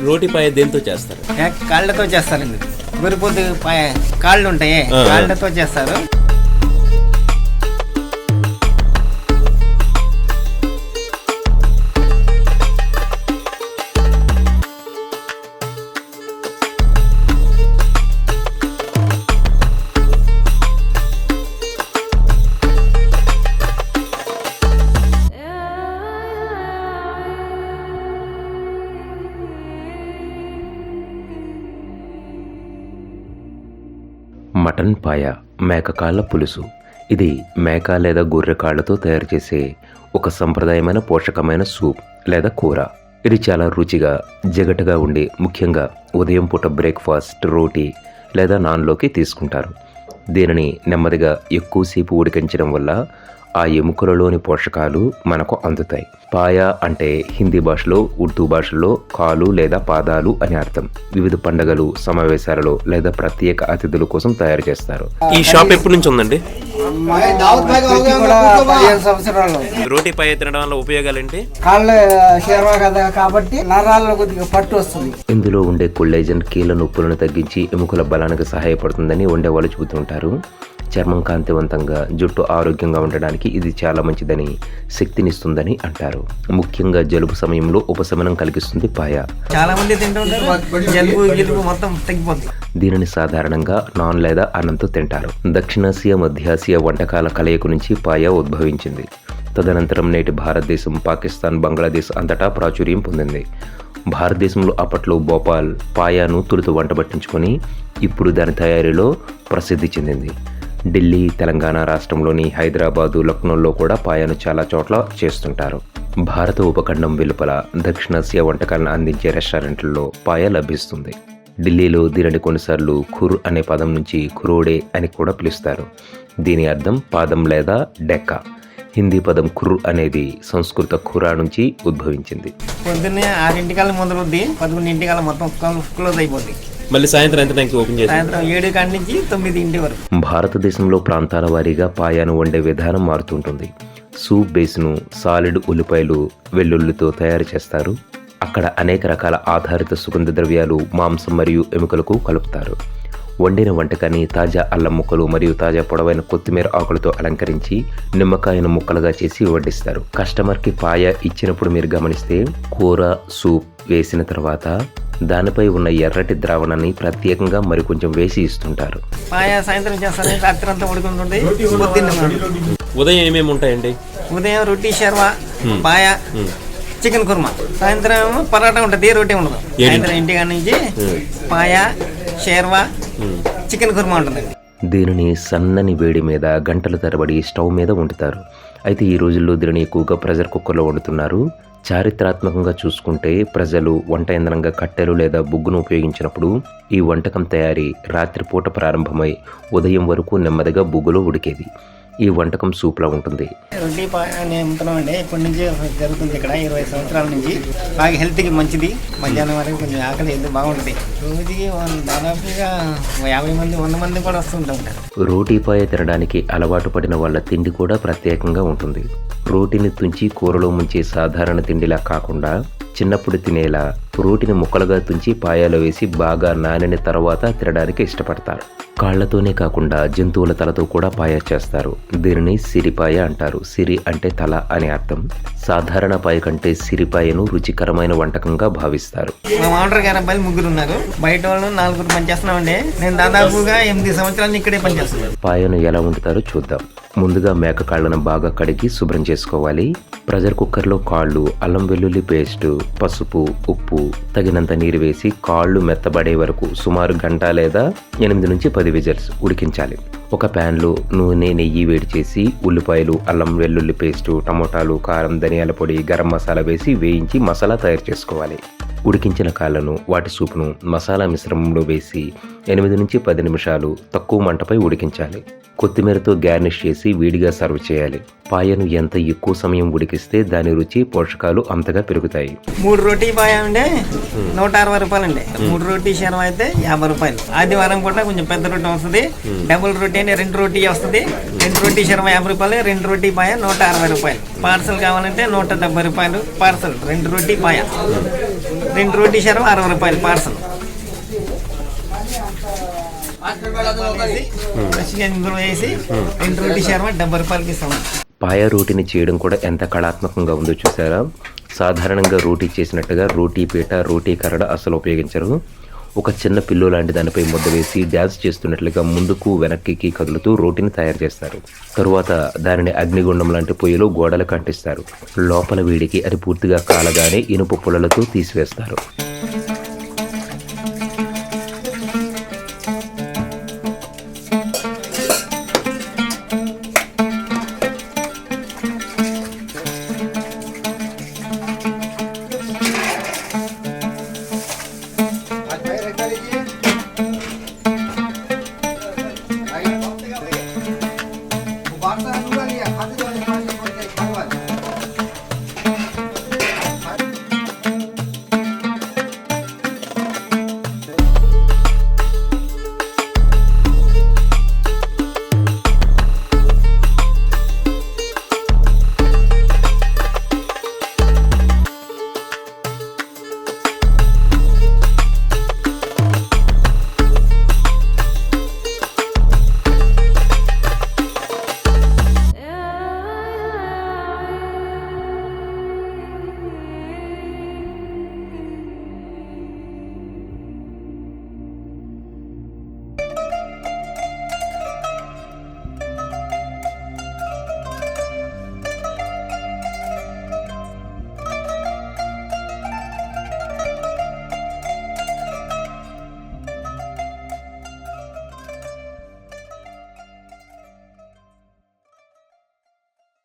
రోటి పాయ దేంతో చేస్తారు? కాళ్ళతో చేస్తారండి. గురిపోతు పాయ కాళ్ళు ఉంటాయి, కాళ్ళతో చేస్తారు. మటన్ పాయ, మేక కాళ్ళ పులుసు. ఇది మేక లేదా గొర్రె కాళ్ళతో తయారు చేసే ఒక సంప్రదాయమైన పోషకమైన సూప్ లేదా కూర. ఇది చాలా రుచిగా జగటగా ఉండి ముఖ్యంగా ఉదయం పూట బ్రేక్ఫాస్ట్, రోటీ లేదా నాన్లోకి తీసుకుంటారు. దీనిని నెమ్మదిగా ఎక్కువసేపు ఉడికించడం వల్ల ఆ ఎముకలలోని పోషకాలు మనకు అందుతాయి. పాయ అంటే హిందీ భాషలో, ఉర్దూ భాషలో కాలు లేదా పాదాలు అని అర్థం. వివిధ పండుగలు, సమావేశాలలో లేదా ప్రత్యేక అతిథుల కోసం తయారు చేస్తారు. ఈ షాప్ ఎప్పటి నుంచి ఉందండి? రోటీ పాయ తినడం వల్ల ఉపయోగాలు ఏంటి? కాళ్ళు షేర్వా కదా కాబట్టి నరాల్లో కొద్దిగా పట్టు వస్తుంది. ఇందులో ఉండే కొల్లేజన్ కీళ్ళ నొప్పులను తగ్గించి ఎముకల బలానికి సహాయపడుతుందని వండేవాళ్ళు చెబుతుంటారు. చర్మం కాంతివంతంగా, జుట్టు ఆరోగ్యంగా ఉండడానికి ఇది చాలా మంచిదని, శక్తినిస్తుందని అంటారు. ముఖ్యంగా జలుబు సమయంలో ఉపశమనం కలిగిస్తుంది పాయ. చాలా మంది తింటుంటారు, జలుబు మొత్తం తగ్గిపోతుంది. దీనిని సాధారణంగా నాన్ లేదా అన్నంతో తింటారు. దక్షిణాసియా, మధ్యాసియా వంటకాల కలయిక నుంచి పాయ ఉద్భవించింది. తదనంతరం నేటి భారతదేశం, పాకిస్తాన్, బంగ్లాదేశ్ అంతటా ప్రాచుర్యం పొందింది. భారతదేశంలో అప్పట్లో భోపాల్ పాయాను తొలుత వంట పట్టించుకొని ఇప్పుడు దాని తయారీలో ప్రసిద్ధి చెందింది. ఢిల్లీ, తెలంగాణ రాష్ట్రంలోని హైదరాబాదు, లక్నోలో కూడా పాయను చాలా చోట్ల చేస్తుంటారు. భారత ఉపఖండం వెలుపల దక్షిణాసియా వంటకాలను అందించే రెస్టారెంట్లలో పాయ లభిస్తుంది. ఢిల్లీలో దీనిని కొన్నిసార్లు ఖుర్ అనే పదం నుంచి ఖురోడే అని కూడా పిలుస్తారు. దీని అర్థం పాదం లేదా డెక్క. హిందీ పదం ఖుర్ అనేది సంస్కృత ఖురా నుంచి ఉద్భవించింది. పొద్దున్నే 6 మొదలుద్ది, 11 మొత్తం క్లోజ్ అయిపోద్ది. మళ్ళీ సాయంత్రం ఎంత టైంకి ఓపెన్ చేస్తారు? సాయంత్రం 7 నుంచి 9 వరకు. భారతదేశంలో ప్రాంతాల వారీగా పాయాను వండే విధానం మారుతుంటుంది. సూప్ బేస్ను సాలిడ్ ఉల్లిపాయలు, వెల్లుల్లితో తయారు చేస్తారు. అక్కడ అనేక రకాల ఆధారిత సుగంధ ద్రవ్యాలు, మాంసం మరియు ఎముకలకు కలుపుతారు. వండిన వంటకాన్ని తాజా అల్లం ముక్కలు మరియు తాజా పొడవైన కొత్తిమీర ఆకులతో అలంకరించి నిమ్మకాయను ముక్కలుగా చేసి వడ్డిస్తారు. కస్టమర్కి పాయ ఇచ్చినప్పుడు మీరు గమనిస్తే కూర, సూప్ వేసిన తర్వాత దానిపై ఉన్న ఎర్రటి ద్రావణాన్ని ప్రత్యేకంగా మరికొంచెం వేసి ఇస్తుంటారు. పాయ సాయంత్రం చేస్తారు, రాత్రి అంతా ఉడుకుంటుంది. ఉదయం ఏమేమి ఉంటాయండి? ఉదయం రోటీ, షేర్వా, పాయ, చికెన్ కుర్మా. సాయంత్రం పరాటా ఉంటుంది, రోటీ ఉండదు. సాయంత్రం 1 నుంచి పాయ, షేర్వా, చికెన్ కుర్మా ఉంటుందండి. దీనిని సన్నని వేడి మీద గంటల తరబడి స్టవ్ మీద వండుతారు. అయితే ఈ రోజుల్లో దీనిని ఎక్కువగా ప్రెషర్ కుక్కర్లో వండుతున్నారు. చారిత్రాత్మకంగా చూసుకుంటే ప్రజలు వంట ఇంధనంగా కట్టెలు లేదా బొగ్గును ఉపయోగించినప్పుడు ఈ వంటకం తయారీ రాత్రిపూట ప్రారంభమై ఉదయం వరకు నెమ్మదిగా బొగ్గులో ఉడికేది. ఈ వంటకం సూప్లా ఉంటుంది. రోటీ పాయ అమ్ముతున్నామండి, ఇప్పటి నుంచి జరుగుతుంది ఇక్కడ 20 సంవత్సరాల నుంచి. బాగా హెల్త్కి మంచిది. మధ్యాహ్నం వరకు కొంచెం ఆకలి ఎందుకు బాగుంటుంది. రోజుకి దాదాపుగా 50 మంది 100 మంది కూడా వస్తుంటారు. రోటీ పాయ తినడానికి అలవాటు పడిన వాళ్ళ తిండి కూడా ప్రత్యేకంగా ఉంటుంది. రోటీని తుంచి కూరలో ముంచే సాధారణ తిండిలా కాకుండా చిన్నప్పుడు తినేలా రోటిని ముక్కలుగా తుంచి పాయాలో వేసి బాగా నానిన తర్వాత తినడానికి ఇష్టపడతారు. కాళ్లతోనే కాకుండా జంతువుల తలతో కూడా పాయ చేస్తారు. దీనిని సిరిపాయ అంటారు. సిరి అంటే తల అని అర్థం. సాధారణ పాయ కంటే సిరిపాయను రుచికరమైన వంటకంగా భావిస్తారు. మా మామూలు గారు అబ్బాయిలు 3 ఉన్నారు. బయట వాళ్ళు 4 పనిచేస్తున్నామండి. నేను దాదాపుగా 8 సంవత్సరాలు ఇక్కడే పనిచేస్తున్నాను. పాయను ఎలా వండుతారో చూద్దాం. ముందుగా మేక కాళ్ళను బాగా కడిగి శుభ్రం చేసుకోవాలి. ప్రెషర్ కుక్కర్లో కాళ్ళు, అల్లం వెల్లుల్లి పేస్టు, పసుపు, ఉప్పు, తగినంత నీరు వేసి కాళ్ళు మెత్తబడే వరకు సుమారు గంట లేదా 8 నుంచి 10 విజిల్స్ ఉడికించాలి. ఒక ప్యాన్లో నూనె, నెయ్యి వేడి చేసి ఉల్లిపాయలు, అల్లం వెల్లుల్లి పేస్టు, టమోటాలు, కారం, ధనియాల పొడి, గరం మసాలా వేసి వేయించి మసాలా తయారు చేసుకోవాలి. ఉడికించిన కాళ్ళను, వాటి సూపును మసాలా మిశ్రమంలో వేసి 8 నుంచి 10 నిమిషాలు తక్కువ మంటపై ఉడికించాలి. కొత్తిమీరతో గార్నిష్ చేసి వేడిగా సర్వ్ చేయాలి. పాయను ఎంత ఎక్కువ సమయం ఉడికిస్తే దాని రుచి, పోషకాలు అంతగా పెరుగుతాయి. 3 రోటీ పాయ అంటే 160 రూపాయలండి. 3 రోటీ షేర్వా అయితే 50 రూపాయలు. ఆదివారం పూట కొంచెం పెద్ద రోటీ వస్తుంది. డబుల్ రోటీ అంటే 2 రోటీ వస్తుంది. 2 రోటీ షేర్వా 50 రూపాయలు, 2 రోటీ పాయ 160 రూపాయలు. పార్సల్ కావాలంటే 170 రూపాయలు పార్సల్. 2 రోటీ పాయ. 2 రోటీ షర్వ 60 రూపాయలు పార్సల్. ఇందులో వేసి 2 రోటీ షర్వ 70 రూపాయలకి ఇస్తాం. పాయ రోటీని చేయడం కూడా ఎంత కళాత్మకంగా ఉందో చూసారా. సాధారణంగా రోటీ చేసినట్టుగా రోటీ పీట, రోటీ కర్రడ అసలు ఉపయోగించరు. ఒక చిన్న పిల్లో లాంటి దానిపై ముద్ద వేసి డ్యాన్స్ చేస్తున్నట్లుగా ముందుకు వెనక్కి కదులుతూ రోటీని తయారు చేస్తారు. తరువాత దానిని అగ్నిగుండం లాంటి పొయ్యిలో గోడలకు అంటిస్తారు. లోపల వేడికి అది పూర్తిగా కాలగానే ఇనుప పుల్లలతో తీసివేస్తారు.